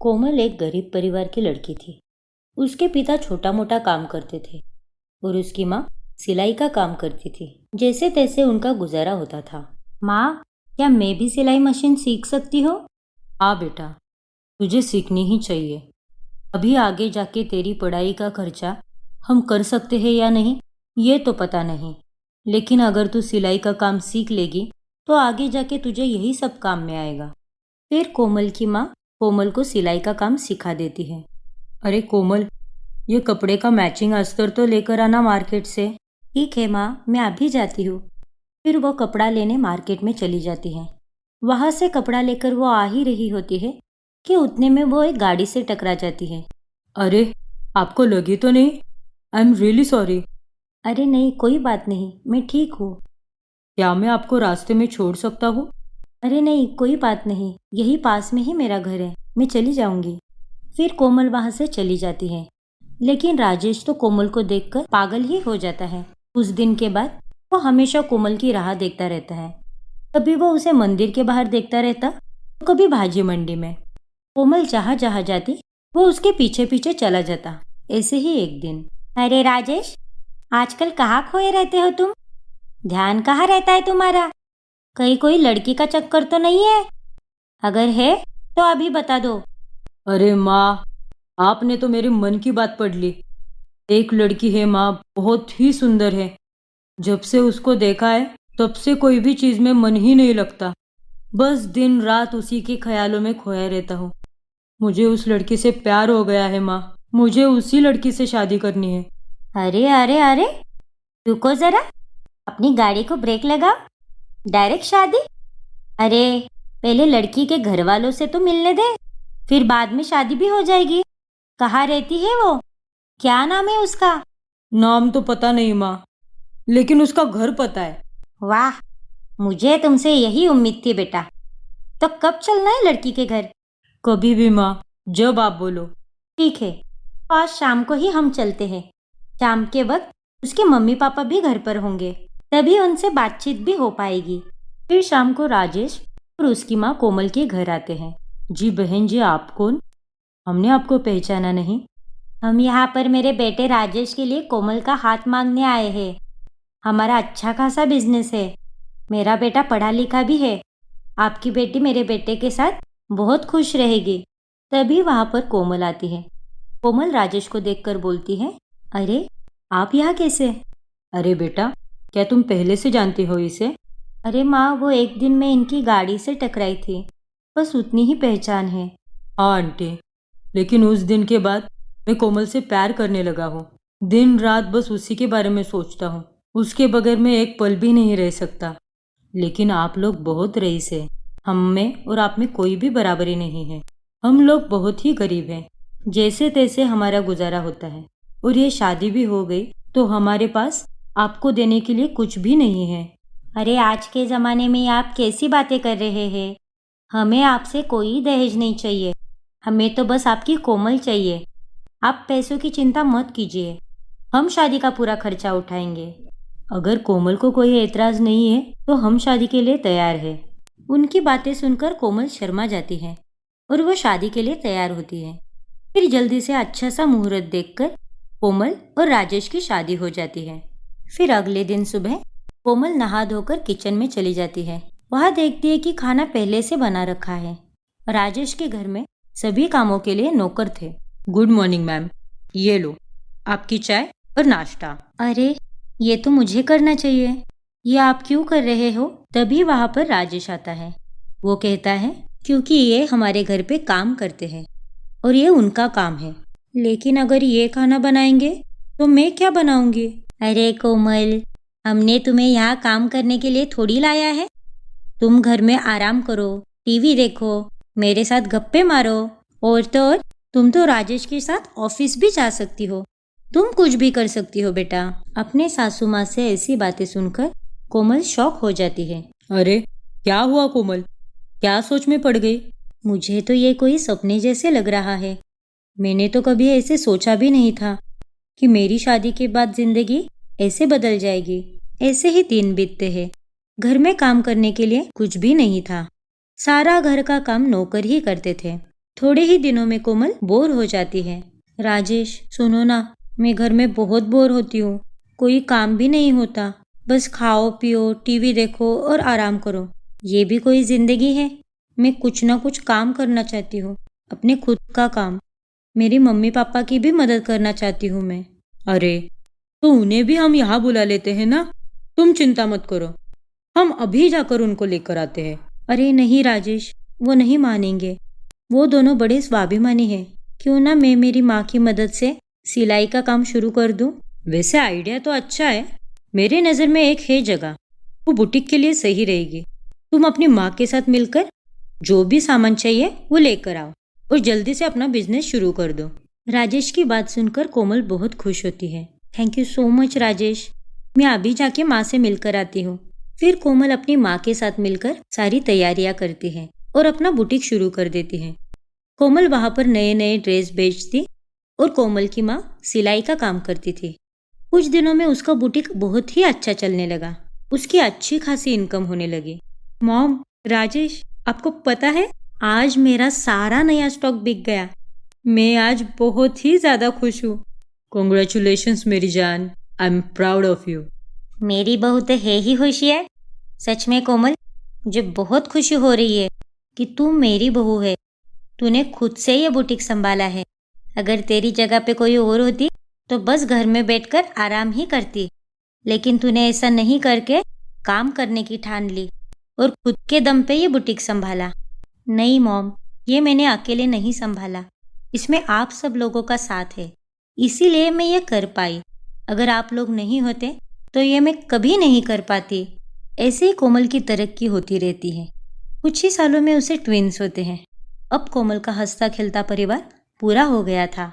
कोमल एक गरीब परिवार की लड़की थी। उसके पिता छोटा मोटा काम करते थे और उसकी माँ सिलाई का काम करती थी। जैसे तैसे उनका गुजारा होता था। माँ, क्या मैं भी सिलाई मशीन सीख सकती हूँ? हाँ बेटा, तुझे सीखनी ही चाहिए। अभी आगे जाके तेरी पढ़ाई का खर्चा हम कर सकते हैं या नहीं ये तो पता नहीं, लेकिन अगर तू सिलाई का काम सीख लेगी तो आगे जाके तुझे यही सब काम में आएगा। फिर कोमल की माँ कोमल को सिलाई का काम सिखा देती है। अरे कोमल, ये कपड़े का मैचिंग अस्तर तो लेकर आना मार्केट से। ठीक है माँ, मैं अभी जाती हूँ। फिर वो कपड़ा लेने मार्केट में चली जाती है। वहाँ से कपड़ा लेकर वो आ ही रही होती है कि उतने में वो एक गाड़ी से टकरा जाती है। अरे, आपको लगी तो नहीं? I am really sorry. अरे नहीं, कोई बात नहीं, मैं ठीक हूँ। क्या मैं आपको रास्ते में छोड़ सकता हूँ? अरे नहीं, कोई बात नहीं, यही पास में ही मेरा घर है, मैं चली जाऊंगी। फिर कोमल वहां से चली जाती है। लेकिन राजेश तो कोमल को देखकर पागल ही हो जाता है। उस दिन के बाद वो हमेशा कोमल की राह देखता रहता है। कभी वो उसे मंदिर के बाहर देखता रहता तो कभी भाजी मंडी में। कोमल जहाँ जहाँ जाती वो उसके पीछे पीछे चला जाता। ऐसे ही एक दिन, अरे राजेश, आजकल कहाँ खोए रहते हो तुम? ध्यान कहाँ रहता है तुम्हारा? कहीं कोई लड़की का चक्कर तो नहीं है? अगर है तो अभी बता दो। अरे माँ, आपने तो मेरे मन की बात पढ़ ली। एक लड़की है माँ, बहुत ही सुंदर है। जब से उसको देखा है तब से कोई भी चीज में मन ही नहीं लगता। बस दिन रात उसी के ख्यालों में खोया रहता हूँ। मुझे उस लड़की से प्यार हो गया है माँ, मुझे उसी लड़की से शादी करनी है। अरे अरे अरे, रुको जरा, अपनी गाड़ी को ब्रेक लगाओ। डायरेक्ट शादी? अरे, पहले लड़की के घर वालों से तो मिलने दे, फिर बाद में शादी भी हो जाएगी। कहाँ रहती है वो? क्या नाम है उसका? नाम तो पता नहीं माँ, लेकिन उसका घर पता है। वाह, मुझे तुमसे यही उम्मीद थी बेटा। तो कब चलना है लड़की के घर? कभी भी माँ, जब आप बोलो। ठीक है, आज शाम को ही हम चलते हैं। शाम के वक्त उसके मम्मी पापा भी घर पर होंगे, तभी उनसे बातचीत भी हो पाएगी। फिर शाम को राजेश और उसकी माँ कोमल के घर आते हैं। जी बहन जी, आप कौन? हमने आपको पहचाना नहीं। हम यहाँ पर मेरे बेटे राजेश के लिए कोमल का हाथ मांगने आए हैं। हमारा अच्छा खासा बिजनेस है। मेरा बेटा पढ़ा लिखा भी है। आपकी बेटी मेरे बेटे के साथ बहुत खुश रहेगी। तभी वहाँ पर कोमल आती है। कोमल राजेश को देखकर बोलती है, अरे, आप यहाँ कैसे? अरे बेटा, क्या तुम पहले से जानती हो इसे? अरे माँ, वो एक दिन मैं इनकी गाड़ी से टकराई थी, बस उतनी ही पहचान है। हाँ आंटी, लेकिन उस दिन के बाद मैं कोमल से प्यार करने लगा हूँ। दिन रात बस उसी के बारे में सोचता हूँ। उसके बगैर मैं एक पल भी नहीं रह सकता। लेकिन आप लोग बहुत रईस हैं। हम में और आप में कोई भी बराबरी नहीं है। हम लोग बहुत ही गरीब हैं। जैसे तैसे हमारा गुजारा होता है, और ये शादी भी हो गई तो हमारे पास आपको देने के लिए कुछ भी नहीं है। अरे, आज के ज़माने में आप कैसी बातें कर रहे हैं? हमें आपसे कोई दहेज नहीं चाहिए। हमें तो बस आपकी कोमल चाहिए। आप पैसों की चिंता मत कीजिए, हम शादी का पूरा खर्चा उठाएंगे। अगर कोमल को कोई एतराज़ नहीं है तो हम शादी के लिए तैयार है। उनकी बातें सुनकर कोमल शर्मा जाती है और वो शादी के लिए तैयार होती है। फिर जल्दी से अच्छा सा मुहूर्त देखकर कोमल और राजेश की शादी हो जाती है। फिर अगले दिन सुबह कोमल नहा धोकर किचन में चली जाती है। वहाँ देखती है कि खाना पहले से बना रखा है। राजेश के घर में सभी कामों के लिए नौकर थे। गुड मॉर्निंग मैम, ये लो आपकी चाय और नाश्ता। अरे, ये तो मुझे करना चाहिए, ये आप क्यों कर रहे हो? तभी वहाँ पर राजेश आता है। वो कहता है, क्योंकि ये हमारे घर पे काम करते हैं और ये उनका काम है। लेकिन अगर ये खाना बनाएंगे तो मैं क्या बनाऊंगी? अरे कोमल, हमने तुम्हें यहाँ काम करने के लिए थोड़ी लाया है। तुम घर में आराम करो, टीवी देखो, मेरे साथ गप्पे मारो, और तो और तुम तो राजेश के साथ ऑफिस भी जा सकती हो। तुम कुछ भी कर सकती हो बेटा। अपने सासू माँ से ऐसी बातें सुनकर कोमल शॉक हो जाती है। अरे, क्या हुआ कोमल? क्या सोच में पड़ गई? मुझे तो ये कोई सपने जैसे लग रहा है। मैंने तो कभी ऐसे सोचा भी नहीं था कि मेरी शादी के बाद जिंदगी ऐसे बदल जाएगी। ऐसे ही दिन बीतते हैं। घर में काम करने के लिए कुछ भी नहीं था। सारा घर का काम नौकर ही करते थे। थोड़े ही दिनों में कोमल बोर हो जाती है। राजेश, सुनो ना, मैं घर में बहुत बोर होती हूँ। कोई काम भी नहीं होता, बस खाओ पियो, टीवी देखो और आराम करो। ये भी कोई जिंदगी है? मैं कुछ ना कुछ काम करना चाहती हूँ, अपने खुद का काम। मेरी मम्मी पापा की भी मदद करना चाहती हूँ मैं। अरे, तो उन्हें भी हम यहाँ बुला लेते हैं ना। तुम चिंता मत करो, हम अभी जाकर उनको लेकर आते हैं। अरे नहीं राजेश, वो नहीं मानेंगे। वो दोनों बड़े स्वाभिमानी हैं। क्यों ना मैं मेरी माँ की मदद से सिलाई का काम शुरू कर दूं? वैसे आइडिया तो अच्छा है। मेरे नज़र में एक है जगह, वो बुटीक के लिए सही रहेगी। तुम अपनी माँ के साथ मिलकर जो भी सामान चाहिए वो लेकर आओ और जल्दी से अपना बिजनेस शुरू कर दो। राजेश की बात सुनकर कोमल बहुत खुश होती है। Thank you so much Rajesh, मैं अभी जाके माँ से मिलकर आती हूँ। फिर कोमल अपनी माँ के साथ मिलकर सारी तैयारियां करती है और अपना बुटीक शुरू कर देती है। कोमल वहां पर नए नए ड्रेस बेचती और कोमल की माँ सिलाई का काम करती थी। कुछ दिनों में उसका बुटीक बहुत ही अच्छा चलने लगा। उसकी अच्छी खासी इनकम होने लगी। मॉम, राजेश, आपको पता है आज मेरा सारा नया स्टॉक बिक गया। मैं आज बहुत ही ज्यादा खुश हूँ। कॉन्ग्रेचुलेशंस मेरी जान, I am proud of you. मेरी बहू तो है ही होशियार। सच में कोमल, मुझे बहुत खुशी हो रही है कि तू मेरी बहू है। तूने खुद से ये बुटीक संभाला है। अगर तेरी जगह पे कोई और होती तो बस घर में बैठकर आराम ही करती, लेकिन तूने ऐसा नहीं करके काम करने की ठान ली और खुद के दम पे ये बुटीक संभाला। नहीं मॉम, ये मैंने अकेले नहीं संभाला, इसमें आप सब लोगों का साथ है, इसीलिए मैं ये कर पाई। अगर आप लोग नहीं होते तो ये मैं कभी नहीं कर पाती। ऐसे ही कोमल की तरक्की होती रहती है। कुछ ही सालों में उसे ट्विंस होते हैं। अब कोमल का हंसता खेलता परिवार पूरा हो गया था।